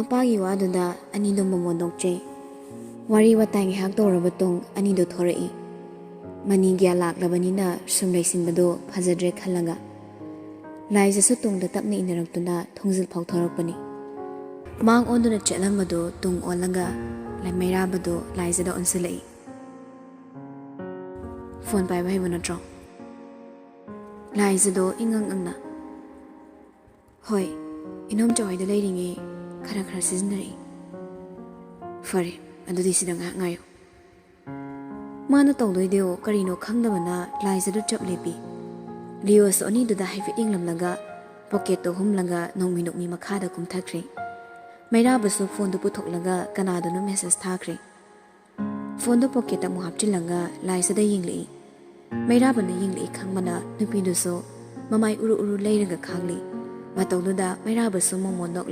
Mapagi waduda anido momodokche. Wari watai ngihak tawraba tong anido thorei. Mani gya laklabanina sumlaisinbado phajadre khalaga. Laijasu tungda tapna inaraktuna thongzil phau thorakpani. Mang onduna chelambado tung olaga laimairabado laijada onsilai. Phone pai bai bonatro. Laijado ingang angna. Hoi, inom joyda leiringe khara khara siznari. Fare, adudi sidang ngayo. Mana tawdoideo karino khangdabana laijado chaplepi. Lios oni duda haifit inglamlaga pocket to humlaga nongminokmi makhada kumthakre. Mairabasu phone do puthoklaga kanado no message thakre. Phone do pocket amu hapchilaga laisada yingli. Mairabana yingli khangmana nupiduso mamai uru leiraga khangli. Matawduda mairabasu momodok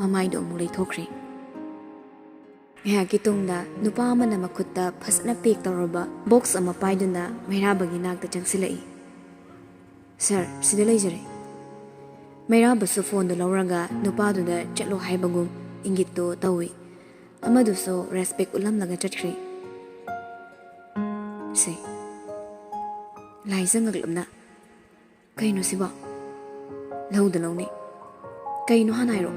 mamai do amu leithokre. Ngayaki tungda nupa amana makutta phasna pek tawraba box ama paiduna mairabagi nakta changsilai. Sir, sida leijare. Mairabasu phone do lauraga nupaduda chatlo haibagum ingitto tawi. Amaduso respect ulamlaga chatkri. Say. Laisa ngaglabna. Kaino siba. Lauda launi. Kaino hanairo.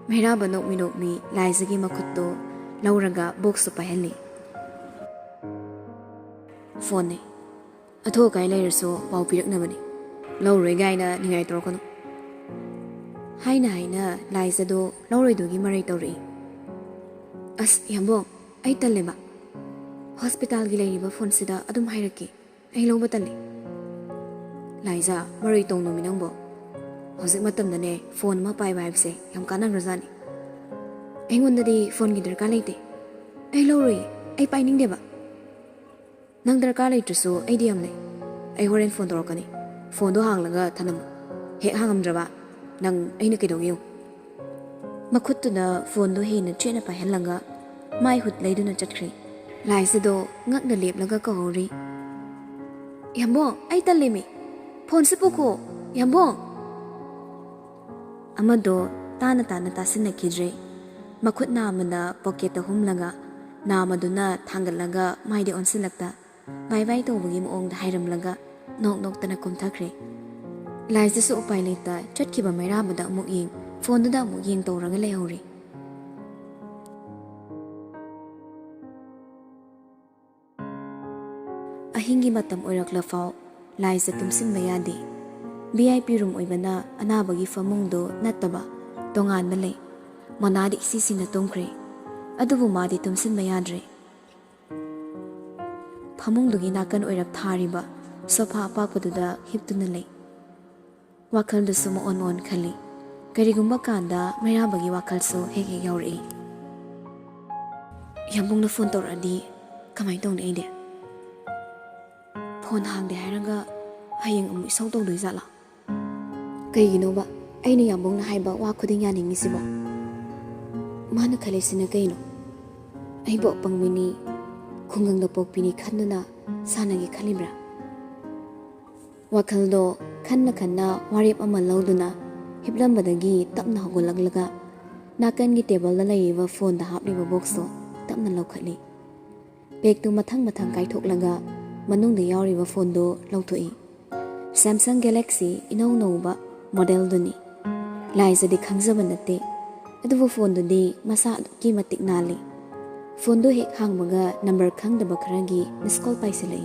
Mairaba nokmi laisa gi makutto lauraga box to paheli. Phone. Atho kai leiraso pau piraknabani. Lauroi gaina ningai torkono. Haina laisado lauroidugi marai tori. As yambo ai talleba. Hospital gi leiriba phone sida adum hairaki. Ai loba talle. Laisa marai tongno minangbo. Hojik matamdane phone ma pai vibese yam kanang razani. Aingondadi phone gi darka leite. Ai lauroi ai paining deba. Nang darka leitrasu ai diam le. Ai horen phone torokani. Phone do hanglaga thanam. Hek hangamdraba nang aina kaidogiyo. Makhutuna phone do hena chena pahelanga mai hut leiduna chatkri. Laisado ngakna leplaga kahori. Yambo ai tallemi. Phone sipoko yambo. Amado tana tasina kidre. Makhutna amana pocket humlaga namaduna thangalaga maide onsilakta. Bye to bagi mo ong hairamlaga nok tana kumthakre. Laisa su upai leta chatkiba mairabada amuk ying phone da amuk ying tawraga lehori. Ahingi matam oirakla fau laisa tumsin bayadi. VIP room oibana anabagi famungdo nataba tongan male manadi sisina tongkre. Adubu madi tumsin bayadre. Famungdugi nakan oirak thariba sofa apakpaduda hiptuna lei. Wakhaldu sumo on khali. Karigumba kanda mairabagi wakhalso heke yauri. Yambungna phone toradi kamai tongde ide. Phone hangde hairaga hayeng amu isau tongdoi zala. Kaiginoba aina yambungna haiba wa khuding yaningisibo. Mana khalisina kaino. Aibo pangmini khungang da pokpini khanuna sanagi khalibra. Wakhaldo khanna warip ama lauduna hiplambadagi tapna hogolaglaga nakan gi table da laiba phone da hapliba box so tapna laukhali. Bag tu mathang kaithoklaga manung da yauriba phone do lauthoi. Samsung Galaxy inau model duni. Laisa di khangzaba nate. Adubu phone do di masa ki matik nali. Phone do hek hangmaga number khangdaba kharagi miss call paisilai.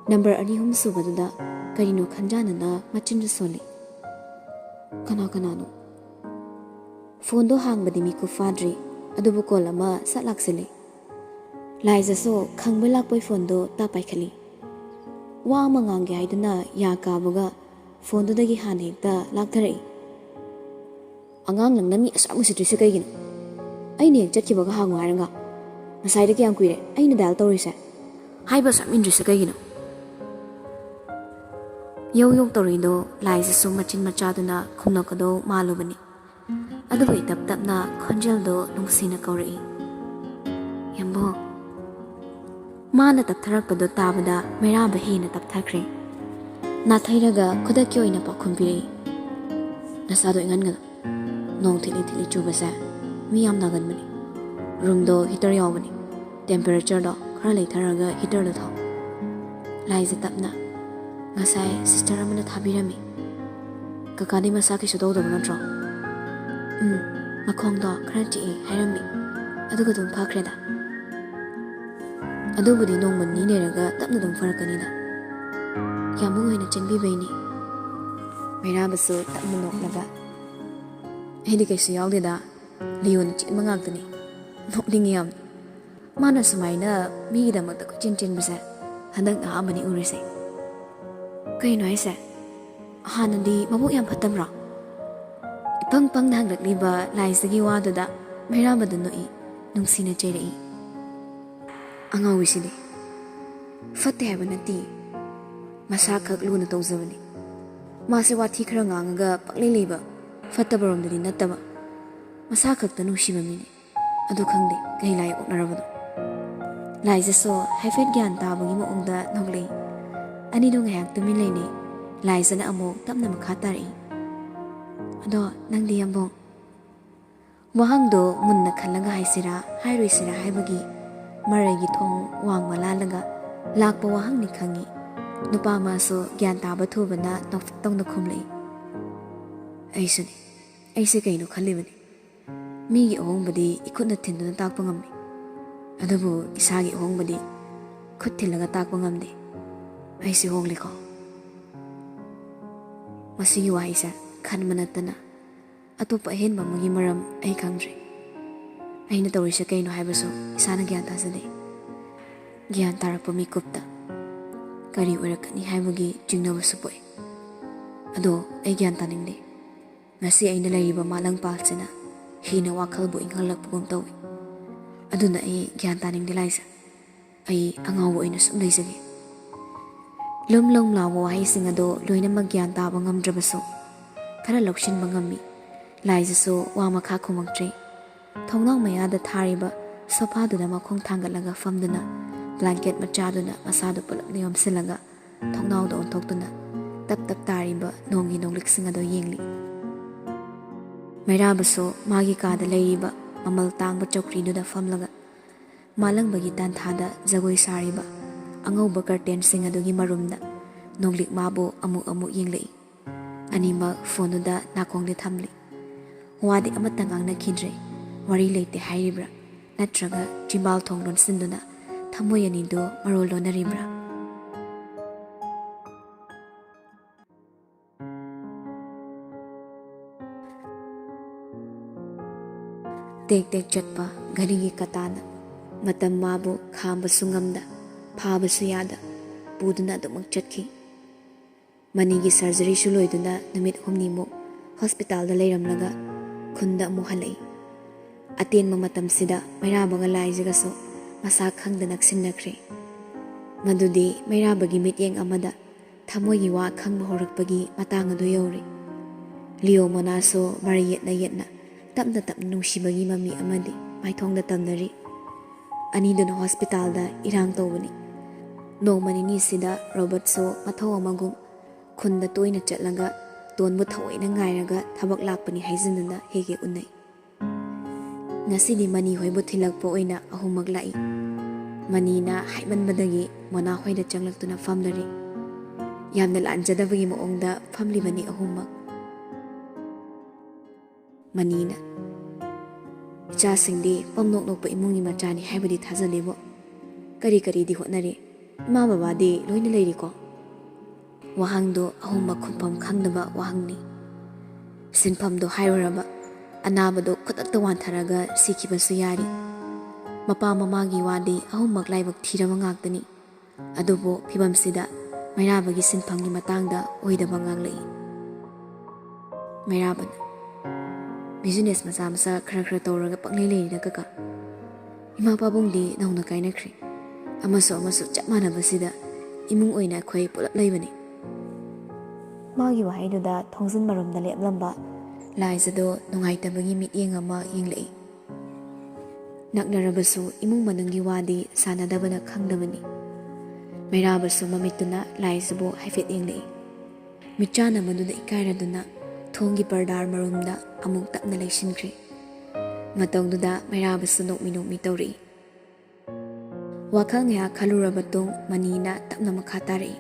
Number anihum subaduda karino khanjanana machindu soli. Kana no. Phone do hangbadi miku fadri adubu call ama satlaksili. Laisa so khangbelak poi phone do tapai khali. Wa mangange haiduna ya kabuga phone do dagi han hekta lakthari. Angang lang nami asamu sitrisi kaigino. Ai ne chatkibaga hangu haranga. Nasai da kyang kuire ai na dal tawrise. Haiba samindrisa kaigino. Yok torido laisa su machin machaduna khumnakado malubani. Adubu tapna khonjeldo nungsina kauri. Yambo. Mana taptharakpado tabada mairaba hena tapthakre. Nathairaga khudakki oina pakhunpiri. Nasado ingangala. nong thili thili chubase mi yam naganbani room do heater yawbani temperature do khara leitharaga heater do thaw laise tapna ngasai sister amana thabirami kakadi masa ki sudo do natro makhong do khara chi hairami aduga dum phakreda adubudi nong manni neraga tapna dum farakani da yamu hoina chenbi beini mera basu tapna noknaga hedi kaisu yawde da lion chi mangagdani noklingi yam mana sumaina mi da mak ko chin basa handak na amani urise kai no aise hanandi mabu yam phatamra pang nang rak liba laisagi wa da mera badano i nungsina chei anga wisidi fatte habanati masa khak luna tawzabani mase wathi khara ngangaga pakle leba fattabarom dadi nataba masa khak ta nungsiba mini adu khangde kai lai oknarabado laise so haifet gyan tabagi mo ongda nogle ani dong hayak tumi leine laise na amo tapna makha tari ado nangdi yambong wahangdo munna khalaga haisira hairoisira haibagi maragi thong wang malalaga lakpa wahang ni khangi nupa ma so gyan taba thubana tong na khumlei aise kaino khalibani migi ohongbadi ikhutna thinduna takpa ngammi adabu isagi ohongbadi khut thilaga takpa ngamde aise hongliko masigi waisa khanmanatana atopa henba magi maram ai khangdre aina tawrisa kaino haibaso isana gyan tasade gyan tarakpa mikupta kari oirakani haibagi jingnabasu poi ado ai gyan taningde ngasi aina lariba malang palsena hina wakhalbu inghalakpugum tawi aduna ai gyan taningde laisa ai angawo ina sum leisage lom lawo haising ado loina magyan taba ngamdrabaso khara lokshin bangammi laisa so wa makha khumangtre thongnang mayada thariba sofa duna makhong thangalaga famduna blanket machaduna masadu pulap niyom silaga thongnaw do ontoktuna tap tariba nongi nongliksing ado yengli Mairabaso magi kada leiriba mamal tangba chokri duda famlaga malang bagi tanthada jagoi sariba angauba curtain sing adugi marumda nonglik mabo amu yenglei anima phonuda nakongde thamli wadi amatangang na khidre wari leite hairibra natraga chimbal thonglon sinduna thamoyani do marol lonaribra tek chatpa garigi katana matam mabu khamba sungamda phaba suyada puduna dumang chatki manigi surgery shuloiduna numit humni mo hospital da leiramlaga khunda mu halai aten matam sida mairabaga laijaga so masa khangda naksinakre madudi mairabagi mityeng amada thamoyi wa khangba horakpagi matang adu yori lio monaso mariyetna yetna tapna nungshibagi mami amadi maithongda tamnari aniduna hospital da irang tawbani nongmani ni sida robert so mathaw amagum khunda toina chatlaga tonbu thawaina ngairaga thabak lakpani haijinna hege unai ngasidi mani hoibu thilakpo oina ahumak lai manina haiman badagi mona hoida changlaktuna famlari yamna lanjadabagi moongda famli bani ahumak manina cha singdi pamnok nokpa imungi machani haibadi thazalebo kari di hotnare ma baba di loina leiri ko wahangdo ahumma khupam khangdaba wahangni sinpham do hairaba anabado khutakta wantharaga sikhibasu yari mapa mamagi wadi ahummak laibak thirama ngaktani adubo phibamsida mairabagi sinphamgi matangda oidaba nganglei mairabana business masa khara tawraga panglei leida kaka ima pabungdi nauna kainakri amaso chap manabasida imung oina khoi pulap leibani magi wahaiduda thongsin marumda leplamba laisado nungaitabagi mityeng ama yenglei naknarabasu imung manangi wadi sanadabana khangdabani mairabasu mamituna laisabo haifet yenglei michana maduda ikairaduna Thonggi pardar marumda amuk tapna laisinkhre. Matongduda mairabasu nokmi tauri. Wakhal ngaya khaluraba tung manina tapna makha tari.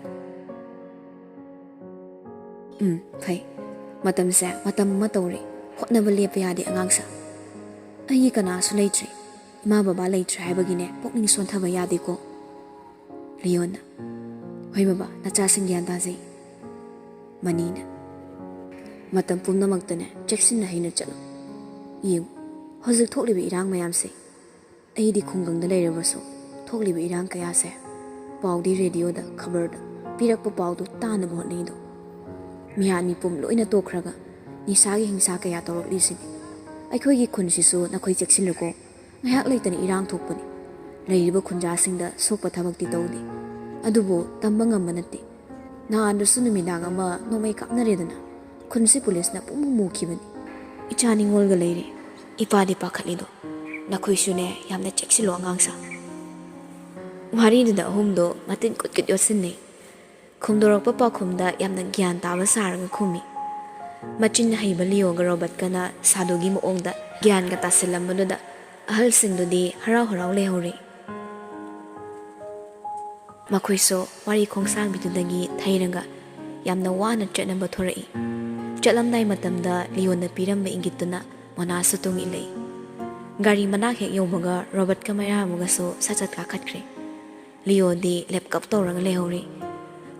Phai. Matamse matam ma tauri. Hotnaba lepa yade angangsa. Ayi kanasu leitre. Ima baba leitre haibagine pokning sontaba yade ko. Leona. Hoi baba nachasing gyan tazi. Manina. Matam pumnamaktane jackson na haina chalo. Yung. Hozik thokliba irang mayamse. Aidi khunggang da leirabasu. Thokliba irang kayase. Paudi radio da khabar da. Pirakpa paudu tana bahot nido. Mihan mi pum loina tokraga. Nisagi hingsa kaya torok lisini. Aikhoigi khunsisu nakhoi jacksilako. Ngayak leitani irang thokpani. Leiriba khunjasingda sokpa thabakti tawdi. Adubo tamba ngamba natte. Naandasu numidang ama nomay kapnaredana. Khunsi pulis na pumumukibani. Ichani ngolga leire. Ipadi pakhalido. Nakhoisune yamna jacksilo angangsa. Marida humdo matin kutkit yosinne. Khumdorokpa pakhumda yamna gyan taba saranga khumi. Machin haiba liyoga robot kana sadogi moongda gyan ga tasilambaduda ahal singdudi harau lehori. Makhoiso wari khongsang bitudagi thairanga yamna wana chatnamba thorai. Chatlamdai matamda liyona piramba ingituna manasu tungi lei. Gari manak hek yobaga robot kamera mugaso sachat ka khatkre. Liyo di laptop tawranga lehori.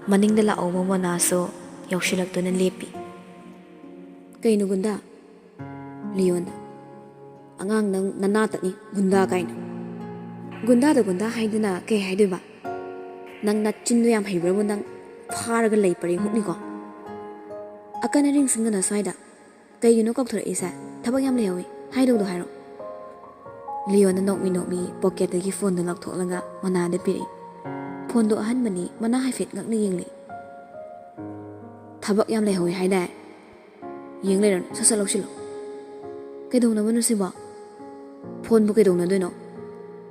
Maningda la omo manaso yawshilak lepi. Kaino gunda? Leona. Angang nang nanatani gunda kaino. Gunda haiduna kay haiduba. Nang natchindu yam haibramu nang pharaga lay pari hukni ko. Akana ring singana swaida. Kaygino kakthura isa thabak yam lehawi haido hairo. Leona nokmi pocket dagi phone do lakthoklaga manada piri. Phone do ahanbani mana haifet ngakna yingli. Thabak yam lehawi haida. Ying leran sasa loksilo. Kaidongna manu siba. Phone bu kaidongna doino.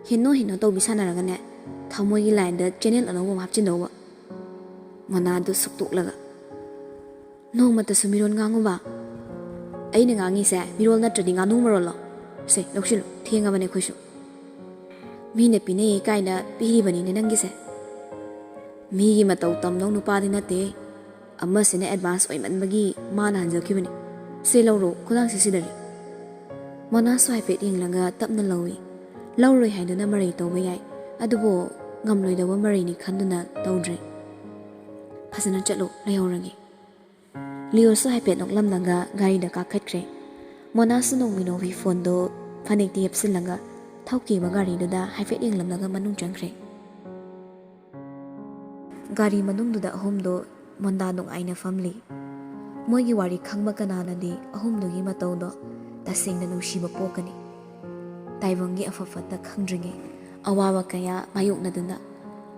Hinno to bisanaraga ne. Thamogi line da channel anawam hapchindoba. Manado suktuklaga. Nongmata sumiron nganguba. Aina ngangi se mirol natradi nganu marolo. Se loksilo thienga bane khoshu. Mine pine kaina piri bani ne nangise. Mi gi matau tamnong nupadi nate. Amma sine advance oimanbagi mana hanjakibani. Se lawro khudang sisidari. Mana swipe yinglanga tapna lawi. Lawroi haiduna marai tawba yai. Adubo ngamloidawa marai ni khanduna tawdre. Phasana chatlo lehoragi. Leo so haipet noklamnanga gari da kakhatkre. Monasu nongminovi phone do phanikti epsilanga thauki ba gari da haipet yinglamnaga manung changkre. Gari manungduda ahumdo monda nong aina family. Moigi wari khangba kananadi ahumdugi matawdo tasingna nungsiba pokani. Taiwangi afafata khangdringe awawa kaya mayoknaduna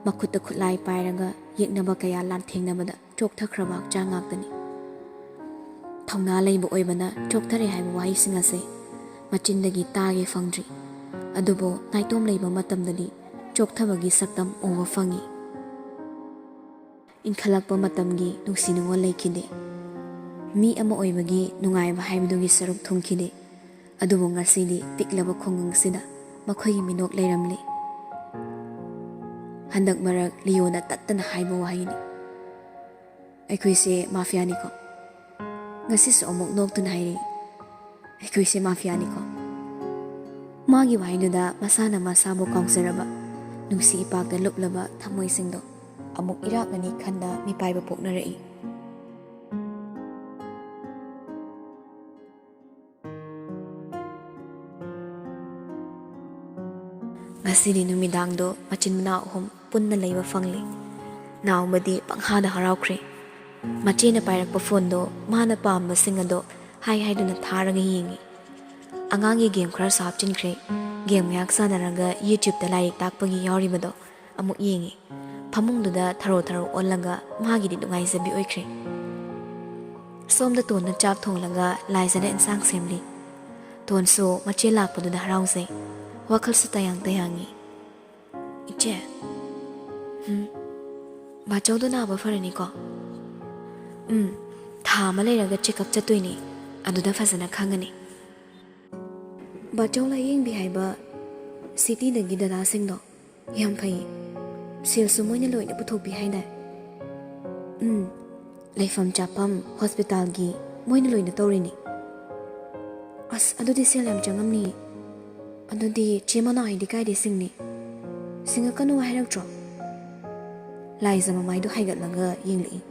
makutta khutlai pairaga yeknaba kaya lanthengnabada chokthakhraba changaktani. Thongna leiba oibana chokthare haiba wahising ase machindagi tage fangdri. Adubo naitom leiba matamdadi chokthabagi saktam uwa fangi. Inkhalakpa matamgi nungsinungo leikide. Mi ama oibagi nungaiba haibadugi saruk thungkide. Adubo ngasidi piklaba khongangsida makhoigi minok leiramli. Handak marak Leona tattana haiba wahini. Aikoise Mafia ni ko. Ngasis omok noktuna hairi. Aikoise Mafia ni ko. Magi wahinuda masana masabu kangsaraba. Nungsi ipagda luplaba thamoisingdo. Amuk iraknani khanda mipaiba poknarai. Ngasidi numidangdo machin mana punna leiba fangli. Naumadi panghada haraukre. Machina pairakpa phone do mana pamba singado haiduna tharaga yingi. Angangi game khara sapchinkre. Game yak sanaraga YouTube da lairik takpagi yauribado amuk yingi. Pamungduda tharo olaga magidi nungaizabi oikre. Somda tonna chak thonglaga laizana insang semli. Tonso machi lakpaduda harausai. Wakal sa tayangi. Iche. Bachaw do na ba farani ko? ꯊꯥ ꯑꯃ ꯂꯩꯔꯒ checkup ꯆꯠꯇꯣꯏꯅꯤ ꯑꯗꯨꯗ ꯐꯖꯅ ꯈꯪꯒꯅꯤ ꯕꯥꯆꯧ ꯂꯥꯌꯦꯡꯕꯤ ꯍꯥꯏꯕ ꯁꯤꯇꯤꯗꯒꯤ ꯗꯗꯥꯁꯤꯡꯗꯣ ꯌꯥꯝ ꯐꯩ ꯁꯦꯜꯁꯨ ꯃꯣꯏꯅ ꯂꯣꯏꯅ ꯄꯨꯊꯣꯛꯄꯤ ꯍꯥꯏꯅ ꯂꯩꯐꯝ ꯆꯥꯐꯝ ꯍꯣꯁꯄꯤꯇꯥꯜꯒꯤ ꯃꯣꯏꯅ ꯂꯣꯏꯅ ꯇꯧꯔꯤꯅꯤ ꯑꯁ ꯑꯗꯨꯗꯤ ꯁꯦꯜ ꯌꯥꯝ ꯆꯪꯉꯝꯅꯤ ꯑꯗꯨꯗꯤ ꯆꯦ ꯃꯅꯥ ꯍꯥꯏꯗꯤ ꯀꯥꯏꯗꯩ ꯁꯤꯡꯅꯤ ꯁꯤꯡꯉꯛꯀꯅꯨ ꯍꯥꯏꯔꯛꯇ꯭ꯔꯣ ꯂꯥꯏꯖ ꯃꯃꯥꯏꯗꯣ ꯍꯥꯏꯒꯠꯂꯒ ꯌꯦꯡꯂꯛꯏ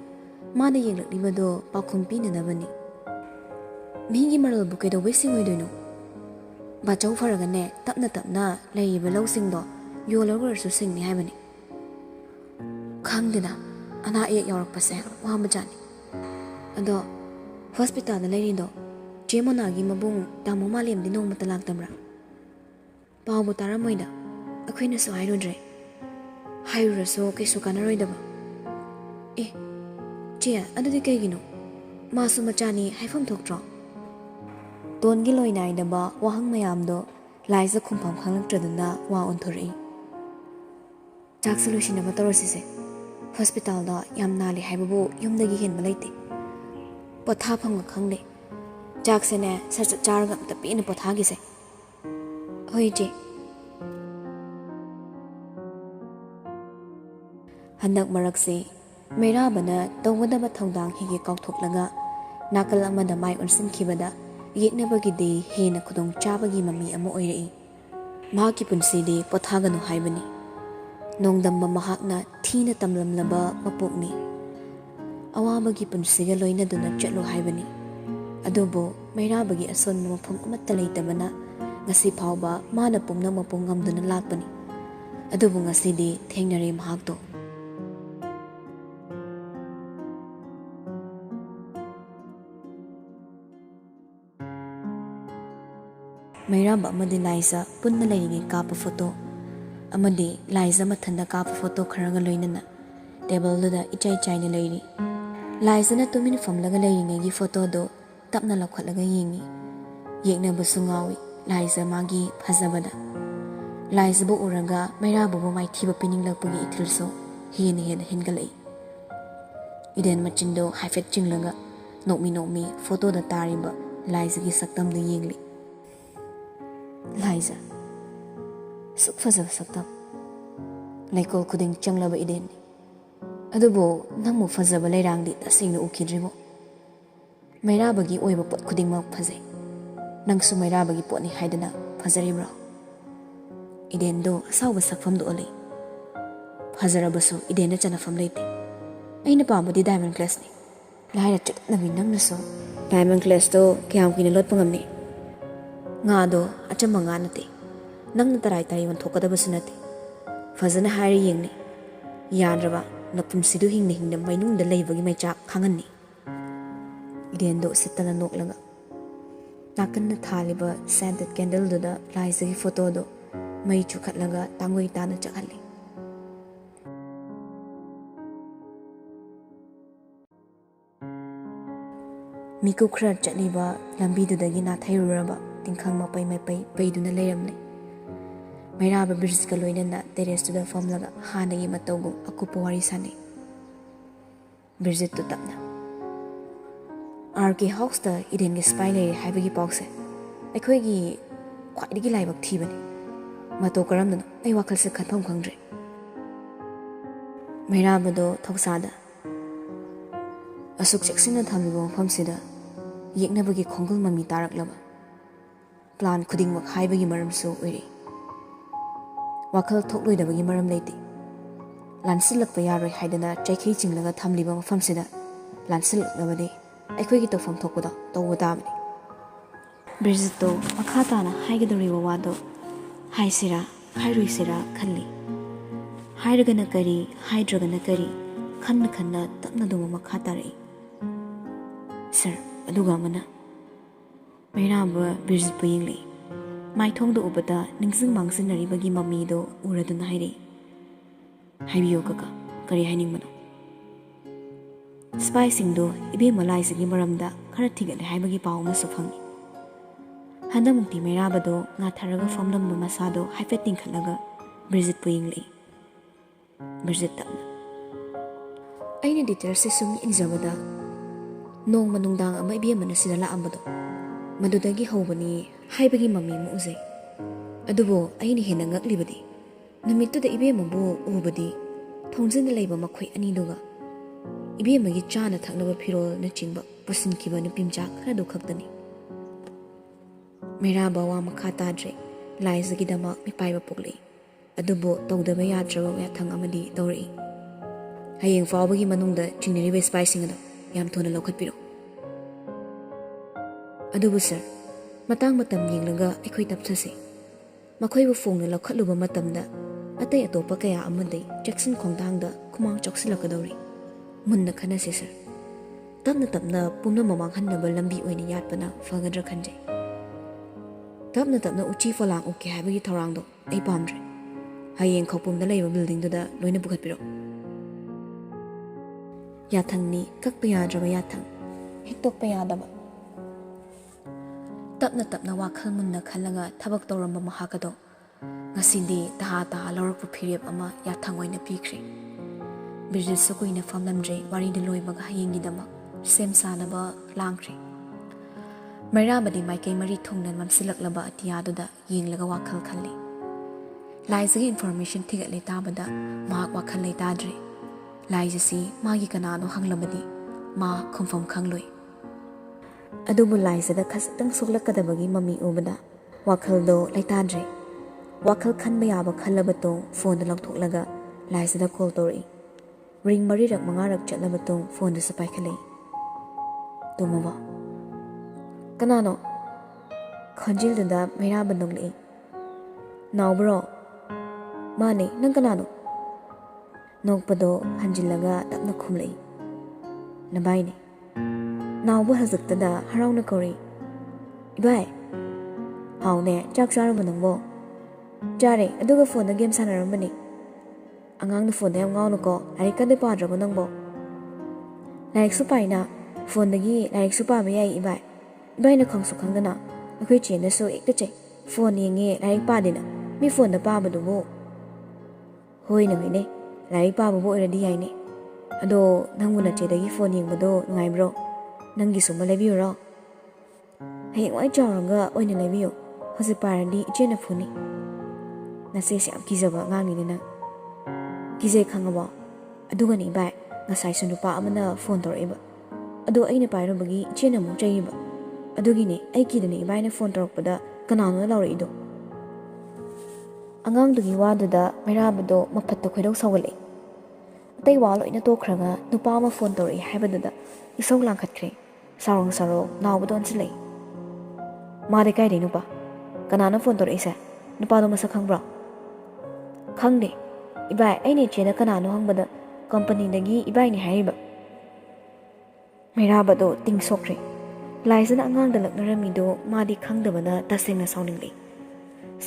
ꯃꯥꯅ ꯌꯦꯡꯂꯛꯂꯤꯕꯗꯣ ꯄꯥꯎꯈꯨꯝ ꯄꯤꯅꯅꯕꯅꯤ ꯃꯤꯒꯤ ꯃꯔꯜꯕꯨ ꯀꯩꯗꯧꯕꯩ ꯁꯤꯡꯉꯣꯏꯗꯣꯏꯅꯣ ꯕꯥꯆꯧ ꯐꯔꯒꯅꯦ ꯇꯞꯅ ꯇꯞꯅ ꯂꯩꯔꯤꯕ ꯂꯧꯁꯤꯡꯗꯣ ꯌꯣꯜꯂꯒ ꯑꯣꯏꯔꯁꯨ ꯁꯤꯡꯅꯤ ꯍꯥꯏꯕꯅꯤ ꯈꯪꯗꯦꯅ ꯑꯅꯥ ꯑꯌꯦꯛ ꯌꯥꯎꯔꯛꯄꯁꯦ ꯋꯥꯕꯖꯥꯠꯅꯤ ꯑꯗꯣ ꯍꯣꯁꯄꯤꯇꯥꯜꯗ ꯂꯩꯔꯤꯗꯣ ꯆꯦ ꯃꯣꯅꯥꯒꯤ ꯃꯕꯨꯡ ꯇꯥꯃꯣ ꯃꯥꯂꯦꯝꯗꯤ ꯅꯣꯡꯃꯇ ꯂꯥꯛꯇꯕ꯭ꯔꯥ ꯄꯥꯎꯕꯨ ꯇꯥꯔꯝꯃꯣꯏꯗ ꯑꯩꯈꯣꯏꯅꯁꯨ ꯍꯥꯏꯔꯨꯗ꯭ꯔꯦ ꯍꯥꯏꯔꯨꯔꯁꯨ ꯀꯩꯁꯨ ꯀꯥꯟꯅꯔꯣꯏꯗꯕ ꯆꯦ ꯑꯗꯨꯗꯤ ꯀꯩꯒꯤꯅꯣ ꯃꯥꯁꯨ ꯃꯆꯥꯅꯤ ꯍꯥꯏꯐꯝ ꯊꯣꯛꯇ꯭ꯔꯣ ꯇꯣꯟꯒꯤ ꯂꯣꯏ ꯅꯥꯏꯗꯕ ꯋꯥꯍꯪ ꯃꯌꯥꯝꯗꯣ ꯂꯥꯏꯖ ꯈꯨꯝꯐꯝ ꯈꯪꯂꯛꯇ꯭ꯔꯗꯨꯅ ꯋꯥ ꯑꯣꯟꯊꯣꯔꯛꯏ ꯆꯥꯛꯁꯨ ꯂꯣꯏꯁꯤꯟꯅꯕ ꯇꯧꯔꯁꯤꯁꯦ ꯍꯣꯁꯄꯤꯇꯥꯜꯗ ꯌꯥꯝ ꯅꯥꯜꯂꯤ ꯍꯥꯏꯕꯕꯨ ꯌꯨꯝꯗꯒꯤ ꯍꯦꯟꯕ ꯂꯩꯇꯦ ꯄꯣꯊꯥꯐꯝꯒ ꯈꯪꯗꯦ ꯆꯥꯛꯁꯦꯅꯦ ꯁꯠ ꯆꯥꯔꯒ ꯑꯝꯇ ꯄꯦꯟꯅ ꯄꯣꯊꯥꯈꯤꯁꯦ ꯍꯣꯏ ꯏꯆꯦ ꯍꯟꯗꯛ ꯃꯔꯛꯁꯦ ꯃꯩꯔꯥꯕꯅ ꯇꯧꯒꯗꯕ ꯊꯧꯗꯥꯡ ꯍꯦꯛ ꯀꯥꯎꯊꯣꯛꯂꯒ ꯅꯥꯀꯜ ꯑꯃꯗ ꯃꯥꯏ ꯑꯣꯟꯁꯤꯟꯈꯤꯕꯗ ꯌꯦꯛꯅꯕꯒꯤꯗꯤ ꯍꯦꯟꯅ ꯈꯨꯗꯣꯡ ꯆꯥꯕꯒꯤ ꯃꯃꯤ ꯑꯃ ꯑꯣꯏꯔꯛꯏ ꯃꯍꯥꯛꯀꯤ ꯄꯨꯟꯁꯤꯗꯤ ꯄꯣꯊꯥꯒꯅꯨ ꯍꯥꯏꯕꯅꯤ ꯅꯣꯡꯗꯝꯕ ꯃꯍꯥꯛꯅ ꯊꯤꯅ ꯇꯝꯂꯝꯂꯕ ꯃꯄꯣꯛꯅꯤ ꯑꯋꯥꯕꯒꯤ ꯄꯨꯟꯁꯤꯒ ꯂꯣꯏꯅꯗꯨꯅ ꯆꯠꯂꯨ ꯍꯥꯏꯕꯅꯤ ꯑꯗꯨꯕꯨ ꯃꯩꯔꯥꯕꯒꯤ ꯑꯁꯣꯟꯕ ꯃꯐꯝ ꯑꯃꯠꯇ ꯂꯩꯇꯕꯅ ꯉꯁꯤ ꯐꯥꯎꯕ ꯃꯥꯅ ꯄꯨꯝꯅꯃꯛ ꯃꯄꯨꯡ ꯉꯝꯗꯨꯅ ꯂꯥꯛꯄꯅꯤ ꯑꯗꯨꯕꯨ ꯉꯁꯤꯗꯤ ꯊꯦꯡꯅꯔꯦ ꯃꯍꯥꯛꯇꯣ ꯃꯩꯔꯥꯕ ꯑꯃꯗꯤ ꯂꯥꯏꯖ ꯄꯨꯟꯅ ꯂꯩꯔꯤꯉꯩ ꯀꯥꯞꯄ ꯐꯣꯇꯣ ꯑꯃꯗꯤ ꯂꯥꯏꯖ ꯃꯊꯟꯗ ꯀꯥꯞꯄ ꯐꯣꯇꯣ ꯈꯔꯒ ꯂꯣꯏꯅꯅ ꯇꯦꯕꯜꯗꯨꯗ ꯏꯆꯥꯏ ꯆꯥꯏꯅ ꯂꯩꯔꯤ ꯂꯥꯏꯖꯅ ꯇꯨꯃꯤꯟ ꯐꯝꯂꯒ ꯂꯩꯔꯤꯉꯩꯒꯤ ꯐꯣꯇꯣꯗꯣ ꯇꯞꯅ ꯂꯧꯈꯠꯂꯒ ꯌꯦꯡꯉꯤ ꯌꯦꯛꯅꯕꯁꯨ ꯉꯥꯎꯏ ꯂꯥꯏꯖ ꯃꯥꯒꯤ ꯐꯖꯕꯗ ꯂꯥꯏꯖꯕꯨ ꯎꯔꯒ ꯃꯩꯔꯥꯕꯕꯨ ꯃꯥꯏꯊꯤꯕ ꯄꯤꯅꯤꯡꯂꯛꯄꯒꯤ ꯏꯊꯤꯜꯁꯨ ꯍꯦꯟꯅ ꯍꯦꯟꯒꯠꯂꯛꯏ ꯏꯗꯦꯟ ꯃꯆꯤꯟꯗꯣ ꯍꯥꯏꯐꯦꯠ ꯆꯤꯡꯂꯒ ꯅꯣꯛꯃꯤ ꯐꯣꯇꯣꯗ ꯇꯥꯔꯤꯕ ꯂꯥꯏꯖꯒꯤ ꯁꯛꯇꯝꯗꯨ ꯌꯦꯡꯂꯤ ꯂꯥꯏꯖ ꯁꯨꯛ ꯐꯖꯕ ꯁꯛꯇꯝ ꯂꯩꯀꯣꯜ ꯈꯨꯗꯤꯡ ꯆꯪꯂꯕ ꯏꯗꯦꯟꯅꯤ ꯑꯗꯨꯕꯨ ꯅꯪꯕꯨ ꯐꯖꯕ ꯂꯩꯔꯥꯡꯗꯤ ꯇꯁꯦꯡꯅ ꯎꯈꯤꯗ꯭ꯔꯤꯕꯣ ꯃꯩꯔꯥꯕꯒꯤ ꯑꯣꯏꯕ ꯄꯣꯠ ꯈꯨꯗꯤꯡꯃꯛ ꯐꯖꯩ ꯅꯪꯁꯨ ꯃꯩꯔꯥꯕꯒꯤ ꯄꯣꯠꯅꯤ ꯍꯥꯏꯗꯅ ꯐꯖꯔꯤꯕ꯭ꯔꯣ ꯏꯗꯦꯟꯗꯣ ꯑꯁꯥꯎꯕ ꯁꯛꯐꯝꯗꯨ ꯑꯣꯜꯂꯤ ꯐꯖꯔꯕꯁꯨ ꯏꯗꯦꯟꯅ ꯆꯟꯅꯐꯝ ꯂꯩꯇꯦ ꯑꯩꯅ ꯄꯥꯝꯕꯗꯤ ꯗꯥꯏꯃꯟ ꯀ꯭ꯂꯦꯁꯅꯤ ꯂꯥꯏꯔ ꯆꯠꯅꯕꯤ ꯅꯪꯅꯁꯨ ꯗꯥꯏꯃꯟ ꯀ꯭ꯂꯦꯁꯇꯣ ꯀꯌꯥꯝ ꯀꯨꯏꯅ ꯂꯣꯠꯄ ꯉꯝꯅꯤ ꯉꯥꯗꯣ ꯑꯆꯝꯕ ꯉꯥ ꯅꯠꯇꯦ ꯅꯪꯅ ꯇꯔꯥꯏ ꯌꯣꯟꯊꯣꯛꯀꯗꯕꯁꯨ ꯅꯠꯇꯦ ꯐꯖꯅ ꯍꯥꯏꯔ ꯌꯦꯡꯅꯤ ꯌꯥꯗ꯭ꯔꯕ ꯅꯄꯨꯟꯁꯤꯗꯨ ꯍꯤꯡꯅ ꯃꯩꯅꯨꯡꯗ ꯂꯩꯕꯒꯤ ꯃꯩꯆꯥꯛ ꯈꯥꯡꯍꯟꯅꯤ ꯏꯗꯦꯟꯗꯣ ꯎꯁꯤꯠꯇꯅ ꯅꯣꯛꯂꯒ ꯅꯥꯀꯟꯗ ꯊꯥꯜꯂꯤꯕ ꯁꯦꯟꯇꯦꯠ ꯀꯦꯟꯗꯜꯗꯨꯗ ꯂꯥꯏꯖꯒꯤ ꯐꯣꯇꯣꯗꯣ ꯃꯩ ꯆꯨꯈꯠꯂꯒ ꯇꯥꯡꯒꯣꯏ ꯇꯥꯅ ꯆꯠꯍꯜꯂꯤ ꯃꯤꯀꯨꯞ ꯈꯔ ꯆꯠꯂꯤꯕ ꯂꯝꯕꯤꯗꯨꯗꯒꯤ ꯅꯥꯊꯩꯔꯨꯔꯕ ꯇꯤꯡꯈꯪ ꯃꯄꯩ ꯄꯩꯗꯨꯅ ꯂꯩꯔꯝꯂꯦ ꯃꯩꯔꯥꯕ ꯕ꯭ꯔꯤꯖꯀ ꯂꯣꯏꯅꯅ ꯇꯦꯔꯦꯁꯇꯨꯗ ꯐꯝꯂꯒ ꯍꯥꯟꯅꯒꯤ ꯃꯇꯧꯒꯨꯝ ꯑꯀꯨꯞꯄ ꯋꯥꯔꯤ ꯁꯥꯟꯅꯩ ꯕ꯭ꯔꯤꯖꯤꯠꯇꯨ ꯇꯞꯅ RK ꯍꯥꯎꯁꯇ ꯏꯗꯦꯟꯒꯤ ꯁ꯭ꯄꯥꯏ ꯂꯩꯔꯦ ꯍꯥꯏꯕꯒꯤ ꯄꯥꯎꯁꯦ ꯑꯩꯈꯣꯏꯒꯤ ꯈ꯭ꯋꯥꯏꯗꯒꯤ ꯂꯥꯏꯕꯛ ꯊꯤꯕꯅꯤ ꯃꯇꯧ ꯀꯔꯝꯗꯅꯣ ꯑꯩ ꯋꯥꯈꯜꯁꯦ ꯈꯟꯐꯝ ꯈꯪꯗ꯭ꯔꯦ ꯃꯩꯔꯥꯕꯗꯣ ꯊꯧꯁꯥꯗ ꯑꯁꯨꯛ ꯆꯦꯛꯁꯤꯟꯅ ꯊꯝꯂꯤꯕ ꯃꯐꯝꯁꯤꯗ ꯌꯦꯛꯅꯕꯒꯤ ꯈꯣꯡꯒꯨꯜ ꯃꯃꯤ ꯇꯥꯔꯛꯂꯕ ꯄ꯭ꯂꯥꯟ ꯈꯨꯗꯤꯡꯃꯛ ꯍꯥꯏꯕꯒꯤ ꯃꯔꯝꯁꯨ ꯑꯣꯏꯔꯛꯏ ꯋꯥꯈꯜ ꯊꯣꯛꯂꯣꯏꯗꯕꯒꯤ ꯃꯔꯝ ꯂꯩꯇꯦ ꯂꯥꯟꯁꯤꯜꯂꯛꯄ ꯌꯥꯔꯣꯏ ꯍꯥꯏꯗꯅ ꯆꯩꯈꯩ ꯆꯤꯡꯂꯒ ꯊꯝꯂꯤꯕ ꯃꯐꯝꯁꯤꯗ ꯂꯥꯟꯁꯤꯜꯂꯛꯂꯕꯗꯤ ꯑꯩꯈꯣꯏꯒꯤ ꯇꯧꯐꯝ ꯊꯣꯛꯄꯗꯣ ꯇꯧꯕ ꯇꯥꯕꯅꯤ ꯕ꯭ꯔꯤꯖꯤꯠꯇꯣ ꯃꯈꯥ ꯇꯥꯅ ꯍꯥꯏꯒꯗꯧꯔꯤꯕ ꯋꯥꯗꯣ ꯍꯥꯏꯁꯤꯔꯥ ꯍꯥꯏꯔꯣꯏꯁꯤꯔꯥ ꯈꯜꯂꯤ ꯍꯥꯏꯔꯒꯅ ꯀꯔꯤ ꯍꯥꯏꯗ꯭ꯔꯒꯅ ꯀꯔꯤ ꯈꯟꯅ ꯇꯞꯅꯗꯨꯝ ꯃꯈꯥ ꯇꯥꯔꯛꯏ ꯁꯔ ꯑꯗꯨꯒ ꯑꯃꯅ ꯃꯩꯔꯥꯕ ꯕ꯭ꯔꯤꯖꯤꯠꯄꯨ ꯌꯦꯡꯂꯛꯏ ꯃꯥꯏꯊꯣꯡꯗ ꯎꯕꯗ ꯅꯤꯡꯁꯤꯡ ꯃꯥꯡꯁꯤꯟꯅꯔꯤꯕꯒꯤ ꯃꯃꯤꯗꯣ ꯎꯔꯗꯨꯅ ꯍꯥꯏꯔꯛꯏ ꯍꯥꯏꯕꯤꯌꯨ ꯀꯀꯥ ꯀꯔꯤ ꯍꯥꯏꯅꯤꯡꯕꯅꯣ ꯁ꯭ꯄꯥꯏꯁꯤꯡꯗꯣ ꯏꯕꯦꯝꯃ ꯂꯥꯏꯖꯒꯤ ꯃꯔꯝꯗ ꯈꯔ ꯊꯤꯒꯠꯂꯦ ꯍꯥꯏꯕꯒꯤ ꯄꯥꯎ ꯑꯃꯁꯨ ꯐꯪꯉꯤ ꯍꯟꯗꯛꯃꯨꯛꯇꯤ ꯃꯩꯔꯥꯕꯗꯣ ꯉꯥꯊꯔꯒ ꯐꯝꯂꯝꯕ ꯃꯁꯥꯗꯣ ꯍꯥꯏꯐꯦꯠ ꯇꯤꯡꯈꯠꯂꯒ ꯕ꯭ꯔꯤꯖꯤꯠꯄꯨ ꯌꯦꯡꯂꯛꯏ ꯕ꯭ꯔꯤꯖꯤꯠ ꯇꯞꯅ ꯑꯩꯅ ꯗꯤꯇꯦꯜꯁꯦ ꯁꯨꯝ ꯌꯦꯡꯖꯕꯗ Nong manungdang ama ibiyamana sida laambado madudagi hawbani haibagi mami mu uzay adubo ayini hena ngaklibadi namittuda ibiyamabu ubadi thongjinda leiba makhoi ani duga ibiyamagi chana thaknaba phirol na chingba pusinkiba nupimja kharadu khaktani Miraba wa makha tadre laizagi dama mipaiba pokli adubo tawdaba yadraba yathang amadi tawri hayeng fawbagi manungda chingniriba spicing ado yam thona lokhatpiro adubu sir matang matam yenglaga aikhoi tapthase makhoi bu phongna lokhatluba matamda atai atopa kaya amadai Jackson khongdangda khumang choksilakadori munna khanase sir tapna tapna pumna mamang hannaba lambi oini yatpana fagadra khanje tapna tapna uchi falang uke habagi thorangdo ai pamdre hayeng khopumda leiba building da loina bukhatpiro yathangni kakpa yadraba yathang hitokpa yadaba tapna tapna wakhal munna khalaga thabak tawramba mahakado ngasidi taha lawrak phirep ama yathang oina pikre Birjil sukuina famlamdre wari de loibaga hayengi dama sem sanaba langkre Mairabadi maikai mari thongnan mamsilaklaba atiyaduda yenglaga wakhal khalli laizagi information thigatle tabada mahak wakhal lei tadre laizasi magi kanano hanglabadi ma khumfam khangloi adubu laizada khasatang suglakadabagi mami ubada wakhaldo leitadre wakhal khanba yaba khallabato phone langthoklaga laizada call tori ring mari rak mangarak chatlabato phone da sapai khalei tumaba kanano khanjil da mera bandongli nawbro mane nang kanano nokpado hanjilaga tapna khumlei nabaine nawbu hazaktada harawna kori ibai haune chak charamba nangbo jare aduga phone da game sanarambani angang na phone da yam ngawno ko larik kade padrabo nangbo larik su paina phone dagi larik su pa ba yai ibai ibai na khangsu khangdana akhoi chena so ekta che phone yenge larik pa dina mi phone da pa badu bo hoi na hoine larik pa bo iradi yaine ado nanguna che dagi phone yengbado ngai bro nangi suma lebiyo ro hayeng wai jawranga oina lebiyo hosi parandi ichena phuni nase se am kizaba ngangi ne na kizai khangaba aduga ni bai ngasai sunu pa amana phone toreba ado aina pairo bagi ichena mu chaiba adugi ne ai kidani bai na phone torokpada kanano lawri do angang dugi waduda mairabado mafatta khoidok sawale atai walo ina tokhraga nupa ma phone tori haibadada isong langkhatkre sarong saro nawbadon silei mare kai de nupa kanana phone tori isa nupa do masa khangbra khangde ibai aini chena kanano hangbada company dagi ibai ni haiba mairabado tingsokre laizana angang da laknarami do madi khangdabana tasengna sawningli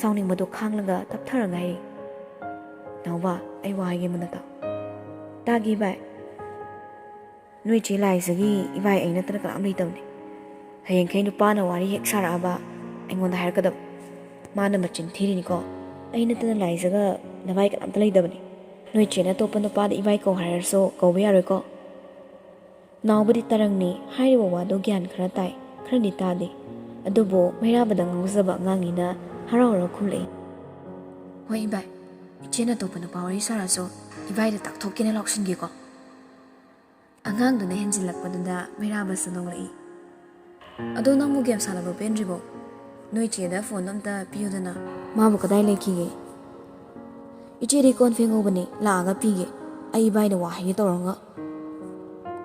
sauning madu khanglaga taptharaga hai nawba ai waige munata tagi bai nui chi laizagi ibai aina tara kalam lei tawne hayeng kai nupa na wari hek sara aba aingonda hairkadab mana machin thiri ni ko aina tana laizaga nabai kalam ta leidabani nui chena topa nupa da ibai ko hairso ko be yaroi ko nawbadi tarangni hairiwa wado gyan khara tai khara ni tade adubo mairabada ngawzaba ngangina harawra khulei hoi ibai ichena topa nupa wari sara so ibai da takthokina lauksingi ko angang duna henjilakpaduda mairaba sanonglai ado nangmu game sanaba pendribo noi cheda phone amta piyudana mabu kadai lekige ichi recon fengobani laaga pige ai bai da wahi toranga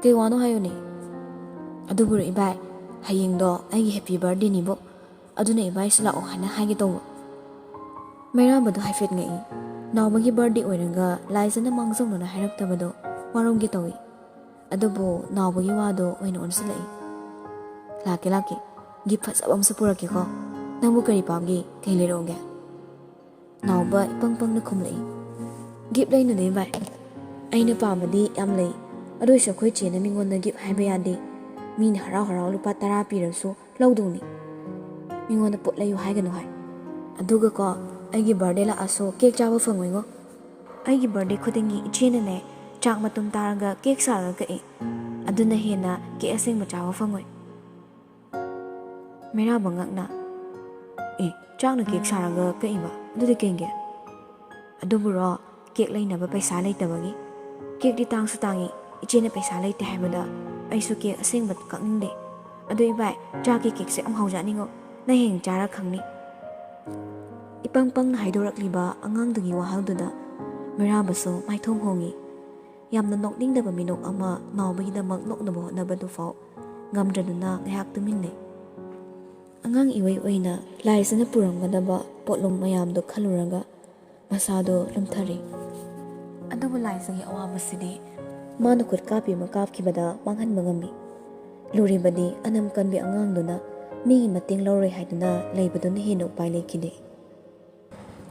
ke wano hayone adubur ibai hayeng do ai happy birthday ni bo aduna ibai sala o hana hage towa mairaba do haifet ngai nawbagi birthday oiranga laizana mangjong na hairaktabado waronggi towi adubo nawbagi wado oina onsilai lake gift fasabam sapurake ko nangbu kari pamgi kai leronge nawba ipangpang na khumlai gift laina dei bai aina pamadi yam lei adoi sa khoi chena mingon na gift haiba yade min harau lupa 10 pirasu lauduni mingon na pot layu haiganu hai aduga ko aigi birthday la aso cake chaba phangoi aigi birthday khudingi ichena ne chak matum taraga cake saraga e ꯑꯗꯨꯅ ꯍꯦꯟꯅ cake ꯑꯁꯦꯡꯕ ꯆꯥꯕ ꯐꯪꯉꯣꯏ꯫ ꯃꯩꯔꯥꯕ ꯉꯛꯅ ꯆꯥꯛꯅ cake ꯁꯥꯔꯒ ꯀꯛꯏꯕ ꯑꯗꯨꯗꯤ ꯀꯩꯒꯤ? ꯑꯗꯨꯕꯨꯔꯣ cake ꯂꯩꯅꯕ ꯄꯩꯁꯥ ꯂꯩꯇꯕꯒꯤ꯫ ꯀꯦꯛꯇꯤ ꯇꯥꯡꯁꯨ ꯇꯥꯡꯉꯤ, ꯏꯆꯦꯅ ꯄꯩꯁꯥ ꯂꯩꯇꯦ ꯍꯥꯏꯕꯗ ꯑꯩꯁꯨ ꯀꯦꯛ ꯑꯁꯦꯡꯕ ꯀꯛꯅꯤꯡꯗꯦ꯫ ꯑꯗꯨ ꯏꯕꯥꯏ ꯆꯥꯛꯀꯤ ꯀꯦꯛꯁꯦ ꯌꯥꯝ ꯍꯥꯎꯖꯥꯠꯅꯤꯉꯣ, ꯅꯪ ꯍꯌꯦꯡ ꯆꯥꯔ ꯈꯪꯅꯤ꯫ ꯏꯄꯪ ꯄꯪꯅ ꯍꯥꯏꯗꯣꯔꯛꯂꯤꯕ ꯑꯉꯥꯡꯗꯨꯒꯤ ꯋꯥꯍꯪꯗꯨꯗ ꯃꯩꯔꯥꯕꯁꯨ ꯃꯥꯏꯊꯣꯡ ꯍꯣꯡꯉꯤ꯫ ꯌꯥꯝꯅ ꯅꯣꯛꯅꯤꯡꯗꯕ ꯃꯤꯅꯣꯛ ꯑꯃ ꯅꯥꯎꯕꯒꯤꯗꯃꯛ ꯅꯣꯛꯅꯕ ꯍꯣꯠꯅꯕꯗꯨꯐꯥꯎ ꯉꯝꯗ꯭ꯔꯗꯨꯅ ꯉꯥꯏꯍꯥꯛ ꯇꯨꯃꯤꯟ ꯂꯩ꯫ ꯑꯉꯥꯡ ꯏꯑꯣꯏ ꯑꯣꯏꯅ ꯂꯥꯏꯖꯅ ꯄꯨꯔꯝꯒꯗꯕ ꯄꯣꯠꯂꯨꯝ ꯃꯌꯥꯝꯗꯨ ꯈꯜꯂꯨꯔꯒ ꯃꯁꯥꯗꯣ ꯂꯨꯝꯊꯔꯤ꯫ ꯑꯗꯨꯕꯨ ꯂꯥꯏꯖꯒꯤ ꯑꯋꯥꯕꯁꯤꯗꯤ ꯃꯥꯅ ꯈꯨꯠ ꯀꯥꯞꯄꯤ ꯑꯃ ꯀꯥꯞꯈꯤꯕꯗ ꯃꯥꯡꯍꯟꯕ ꯉꯝꯃꯤ꯫ ꯂꯨꯔꯤꯕꯗꯤ ꯑꯅꯝ ꯀꯟꯕꯤ ꯑꯉꯥꯡꯗꯨꯅ ꯃꯤꯒꯤ ꯃꯇꯦꯡ ꯂꯧꯔꯣꯏ ꯍꯥꯏꯗꯨꯅ ꯂꯩꯕꯗꯨꯅ ꯍꯦꯟꯅ ꯎꯄꯥꯏ ꯂꯩꯈꯤꯗꯦ꯫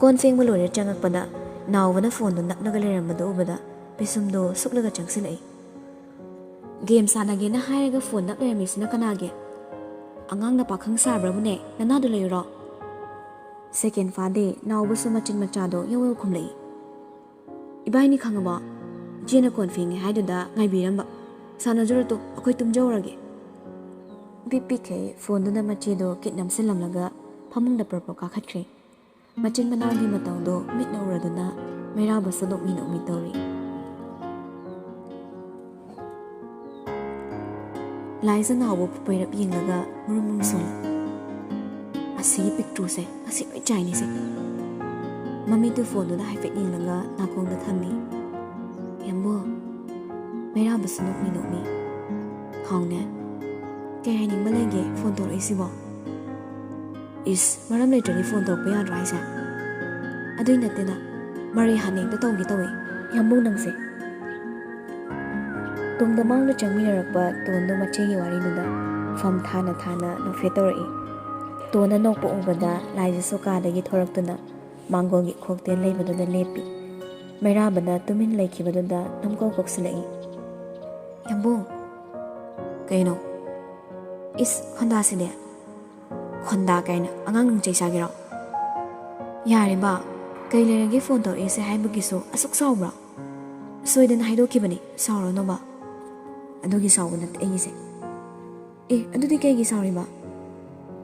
ꯀꯣꯟ ꯐꯦꯡꯕ ꯂꯣꯏꯔ ꯆꯪꯉꯛꯄꯗ ꯅꯥꯎꯕꯅ ꯐꯣꯟꯗꯨ ꯅꯞꯂꯒ ꯂꯩꯔꯝꯕꯗꯨ ꯎꯕꯗ ꯄꯤꯁꯨꯝꯗꯣ ꯁꯨꯛꯂꯒ ꯆꯪꯁꯤꯜꯂꯛꯏ꯫ ꯒꯦꯝ ꯁꯥꯟꯅꯒꯦꯅ ꯍꯥꯏꯔꯒ ꯐꯣꯟ ꯅꯞ ꯂꯩꯔꯝꯃꯤꯁꯤꯅ ꯀꯅꯥꯒꯤ? ꯑꯉꯥꯡꯅ ꯄꯥꯈꯪ ꯁꯥꯕ꯭ꯔꯕꯨꯅꯦ, ꯅꯅꯥꯗꯨ ꯂꯩꯔꯨꯔꯣ꯫ ꯁꯦꯀꯦꯟ ꯐꯥꯗꯦ ꯅꯥꯎꯕꯁꯨ ꯃꯆꯤꯟ ꯃꯆꯥꯗꯣ ꯌꯧ ꯈꯨꯝꯂꯛꯏ꯫ ꯏꯕꯥꯏꯅꯤ ꯈꯪꯉꯕꯣ? ꯏꯆꯦꯅ ꯀꯣꯟ ꯐꯦꯡꯉꯦ ꯍꯥꯏꯗꯨꯗ ꯉꯥꯏꯕꯤꯔꯝꯕ, ꯁꯥꯟꯅꯖꯔꯨꯇꯣ ꯑꯩꯈꯣꯏ ꯇꯨꯝꯖꯧꯔꯒꯦ꯫ ꯄꯤꯛꯈꯩ ꯐꯣꯟꯗꯨꯅ ꯃꯆꯦꯗꯣ ꯀꯤꯠ ꯅꯝꯁꯤꯜꯂꯝꯂꯒ ꯐꯃꯨꯡꯗ ꯄ꯭ꯔꯞ ꯀꯥꯈꯠꯈ꯭ꯔꯦ꯫ ꯃꯆꯤꯟ ꯃꯅꯥꯎꯒꯤ ꯃꯇꯧꯗꯣ ꯃꯤꯠꯅ ꯎꯔꯗꯨꯅ ꯃꯩꯔꯥꯕꯁꯨ ꯅꯣꯛꯃꯤ ꯅꯣꯛꯃꯤ ꯇꯧꯔꯤ꯫ ꯂꯥꯏꯖ ꯅꯥꯎꯕꯕꯨ ꯄꯩꯔꯞ ꯌꯦꯡꯂꯒ ꯃꯨꯔꯨꯝ ꯁꯣꯜꯂꯤ꯫ ꯑꯁꯤꯒꯤ ꯄꯤꯛꯇ꯭ꯔꯨꯁꯦ ꯉꯁꯤ ꯂꯣꯏ ꯆꯥꯏꯅꯤꯁꯦ꯫ ꯃꯃꯤꯠꯇꯨ ꯐꯣꯟꯗꯨꯗ ꯍꯥꯏꯐꯦꯠ ꯌꯦꯡꯂꯒ ꯅꯥꯀꯣꯡꯗ ꯊꯝꯃꯤ꯫ ꯌꯥꯝꯕꯣ, ꯃꯩꯔꯥꯕꯁꯨ ꯅꯣꯛꯃꯤ ꯅꯣꯛꯃꯤ꯫ ꯍꯥꯎꯅꯦ, ꯀꯩ ꯍꯥꯏꯅꯤꯡꯕ ꯂꯩꯒꯦ ꯐꯣꯟ ꯇꯧꯔꯛꯏꯁꯤꯕꯣ? ꯏꯁ, ꯃꯔꯝ ꯂꯩꯇ꯭ꯔꯗꯤ ꯐꯣꯟ ꯇꯧꯔꯛꯄ ꯌꯥꯗ꯭ꯔꯣ ꯍꯥꯏꯁꯦ? ꯑꯗꯨꯏ ꯅꯠꯇꯦꯗ, ꯃꯔꯩ ꯍꯥꯟꯅꯦꯛꯇ ꯇꯧꯒꯦ ꯇꯧꯏ ꯌꯥꯝꯕꯨ ꯅꯪꯁꯦ꯫ ꯇꯨꯡꯗ ꯃꯥꯡꯗ ꯆꯪꯃꯤꯟꯅꯔꯛꯄ ꯇꯣꯟꯗꯣ ꯃꯆꯦꯒꯤ ꯋꯥꯔꯤꯗꯨꯗ ꯐꯝ ꯊꯥꯅ ꯊꯥꯅ ꯅꯣꯛꯐꯦꯠ ꯇꯧꯔꯛꯏ꯫ ꯇꯣꯟꯅ ꯅꯣꯛꯄ ꯎꯕꯗ ꯂꯥꯏꯖꯁꯨ ꯀꯥꯗꯒꯤ ꯊꯣꯔꯛꯇꯨꯅ ꯃꯥꯡꯒꯣꯜꯒꯤ ꯈꯣꯛꯇꯦꯜ ꯂꯩꯕꯗꯨꯗ ꯂꯦꯞꯄꯤ꯫ ꯃꯩꯔꯥꯕꯅ ꯇꯨꯃꯤꯟ ꯂꯩꯈꯤꯕꯗꯨꯗ ꯅꯝꯀꯧ ꯀꯧꯁꯤꯜꯂꯛꯏ꯫ ꯌꯥꯝꯕꯨꯡ꯫ ꯀꯩꯅꯣ? ꯏꯁ, ꯈꯣꯟꯗꯥꯁꯤꯗꯤ꯫ ꯈꯣꯟꯗꯥ ꯀꯥꯏꯅ ꯑꯉꯥꯡ ꯅꯨꯡ ꯆꯩ ꯆꯥꯒꯦꯔꯣ? ꯌꯥꯔꯦ ꯕꯥ, ꯀꯩ ꯂꯩꯔꯒꯦ ꯐꯣꯟ ꯇꯧꯔꯛꯏꯁꯦ ꯍꯥꯏꯕꯒꯤꯁꯨ ꯑꯁꯨꯛ ꯁꯥꯎꯕ꯭ꯔꯥ? ꯁꯣꯏꯗꯅ ꯍꯥꯏꯗꯣꯛꯈꯤꯕꯅꯤ, ꯁꯥꯎꯔꯅꯣꯕ꯫ ꯑꯗꯨꯒꯤ ꯁꯥꯎꯕ ꯅꯠꯇꯦ ꯑꯩꯒꯤꯁꯦ꯫ ꯑꯗꯨꯗꯤ ꯀꯩꯒꯤ ꯁꯥꯎꯔꯤꯕ?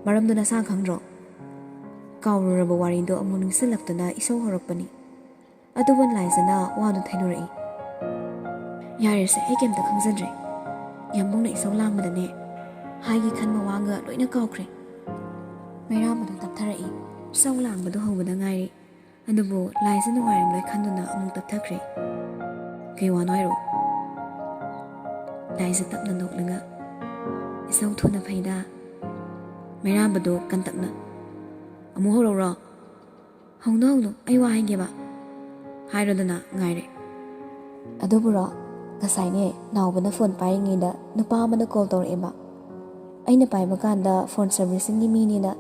ꯃꯔꯝꯗꯨ ꯅꯁꯥ ꯈꯪꯗ꯭ꯔꯣ? ꯀꯥꯎꯔꯨꯔꯕ ꯋꯥꯔꯤꯗꯣ ꯑꯃꯨꯛ ꯅꯤꯡꯁꯤꯡꯂꯛꯇꯨꯅ ꯏꯁꯧ ꯍꯧꯔꯛꯄꯅꯤ꯫ ꯑꯗꯨꯕꯨ ꯂꯥꯏꯖꯅ ꯋꯥꯗꯨ ꯊꯩꯗꯣꯔꯛꯏ꯫ ꯌꯥꯔꯦꯁꯦ, ꯑꯩ ꯀꯩꯝꯇ ꯈꯪꯖꯗ꯭ꯔꯦ꯫ ꯌꯥꯝꯕꯨꯡꯅ ꯏꯁꯧ ꯂꯥꯡꯕꯗꯅꯦ ꯍꯥꯏꯒꯤ ꯈꯟꯕ ꯋꯥꯒ ꯂꯣꯏꯅ ꯀꯥꯎꯈ꯭ꯔꯦ꯫ ꯃꯩꯔꯥꯕꯗꯨ ꯇꯞꯊꯔꯛꯏ꯫ ꯏꯁꯧ ꯂꯥꯡꯕꯗꯨ ꯍꯧꯕꯗ ꯉꯥꯏꯔꯤ꯫ ꯑꯗꯨꯕꯨ ꯂꯥꯏꯖ ꯅꯨꯡꯉꯥꯏꯔꯝꯂꯣꯏ ꯈꯟꯗꯨꯅ ꯑꯃꯨꯛ ꯇꯞꯊꯈ꯭ꯔꯦ꯫ ꯀꯩ ꯋꯥꯅꯣ ꯍꯥꯏꯔꯣ? ꯂꯥꯏꯖ ꯇꯞꯅ ꯅꯣꯛꯂꯒ ꯏꯁꯧ ꯊꯨꯅ ꯐꯩꯗ꯫ ꯃꯩꯔꯥꯕꯗꯨ ꯀꯟꯇꯛꯅ ꯑꯃꯨꯛ ꯍꯧꯔꯛꯎꯔꯣ? ꯍꯧꯅꯣ, ꯑꯩ ꯋꯥ ꯍꯥꯏꯒꯦꯕ꯫ ꯍꯥꯏꯔꯣꯗꯅ, ꯉꯥꯏꯔꯦ꯫ ꯑꯗꯨꯕꯨꯔꯣ, ꯉꯁꯥꯏꯅꯦ ꯅꯥꯎꯕꯅ ꯐꯣꯟ ꯄꯥꯏꯔꯤꯉꯩꯗ ꯅꯨꯄꯥ ꯑꯃꯅ ꯀꯣꯜ ꯇꯧꯔꯛꯑꯦꯕ꯫ ꯑꯩꯅ ꯄꯥꯏꯕ ꯀꯥꯟꯗ ꯐꯣꯟ ꯁꯔꯚꯤꯁꯤꯡꯒꯤ ꯃꯤꯅꯤꯅ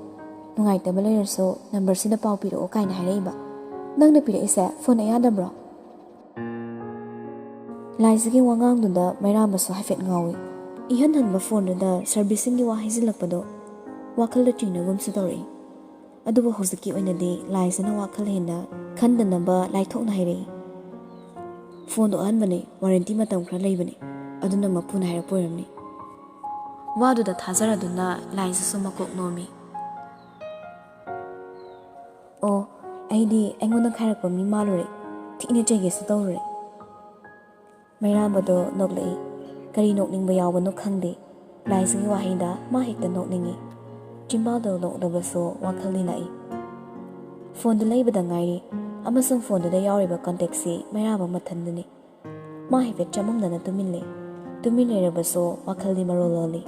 ꯅꯨꯡꯉꯥꯏꯇꯕ ꯂꯩꯔꯁꯨ ꯅꯝꯕꯔꯁꯤꯗ ꯄꯥꯎ ꯄꯤꯔꯛꯑꯣ ꯀꯥꯏꯅ ꯍꯥꯏꯔꯛꯏꯕ꯫ ꯅꯪꯅ ꯄꯤꯔꯛꯏꯁꯦ ꯐꯣꯟ ꯑꯌꯥꯗꯕ꯭ꯔꯣ? ꯂꯥꯏꯖꯒꯤ ꯋꯥꯉꯥꯡꯗꯨꯗ ꯃꯩꯔꯥꯕꯁꯨ ꯍꯥꯏꯐꯦꯠ ꯉꯥꯎꯏ꯫ ꯏꯍꯟ ꯍꯟꯕ ꯐꯣꯟꯗꯨꯗ ꯁꯔꯚꯤꯁꯤꯡꯒꯤ ꯋꯥ ꯍꯩꯖꯤꯜꯂꯛꯄꯗꯣ ꯋꯥꯈꯜꯗ ꯆꯤꯡꯅꯒꯨꯝꯁꯨ ꯇꯧꯔꯛꯏ꯫ ꯑꯗꯨꯕꯨ ꯍꯧꯖꯤꯛꯀꯤ ꯑꯣꯏꯅꯗꯤ ꯂꯥꯏꯖꯅ ꯋꯥꯈꯜ ꯍꯦꯟꯅ ꯈꯟꯗꯅꯕ ꯂꯥꯏꯊꯣꯛꯅ ꯍꯥꯏꯔꯛꯏ꯫ ꯐꯣꯟꯗꯣ ꯑꯍꯟꯕꯅꯦ, ꯋꯥꯔꯦꯟꯇꯤ ꯃꯇꯝ ꯈꯔ ꯂꯩꯕꯅꯦ, ꯑꯗꯨꯅ ꯃꯄꯨꯅ ꯍꯥꯏꯔꯛꯄ ꯑꯣꯏꯔꯝꯅꯤ꯫ ꯋꯥꯗꯨꯗ ꯊꯥꯖꯔꯗꯨꯅ ꯂꯥꯏꯖꯁꯨ ꯃꯀꯣꯛ ꯅꯣꯝꯃꯤ꯫ ꯑꯣ, ꯑꯩꯗꯤ ꯑꯩꯉꯣꯟꯗ ꯈꯥꯏꯔꯛꯄ ꯃꯤ ꯃꯥꯜꯂꯨꯔꯦ, ꯊꯤꯅ ꯆꯩꯒꯦꯁꯨ ꯇꯧꯔꯨꯔꯦ꯫ ꯃꯩꯔꯥꯕꯗꯣ ꯅꯣꯛꯂꯛꯏ꯫ ꯀꯔꯤ ꯅꯣꯛꯅꯤꯡꯕ ꯌꯥꯎꯕꯅꯣ ꯈꯪꯗꯦ, ꯂꯥꯏꯖꯒꯤ ꯋꯥꯍꯩꯗ ꯃꯥ ꯍꯦꯛꯇ ꯅꯣꯛꯅꯤꯡꯉꯤ꯫ ꯆꯤꯝꯕꯥꯜꯗ ꯅꯣꯛꯂꯕꯁꯨ ꯋꯥꯈꯜꯗꯤ ꯂꯥꯛꯏ꯫ ꯐꯣꯟꯗꯨ ꯂꯩꯕꯗ ꯉꯥꯏꯔꯤ ꯑꯃꯁꯨꯡ ꯐꯣꯟꯗꯨꯗ ꯌꯥꯎꯔꯤꯕ ꯀꯟꯇꯦꯛꯁꯤ ꯃꯩꯔꯥꯕ ꯃꯊꯟꯗꯅꯤ꯫ ꯃꯥ ꯍꯥꯏꯐꯦꯠ ꯆꯃꯝꯅꯅ ꯇꯨꯃꯤꯟ ꯂꯩ꯫ ꯇꯨꯃꯤꯟ ꯂꯩꯔꯕꯁꯨ ꯋꯥꯈꯜꯗꯤ ꯃꯔꯣꯜ ꯂꯣꯜꯂꯤ꯫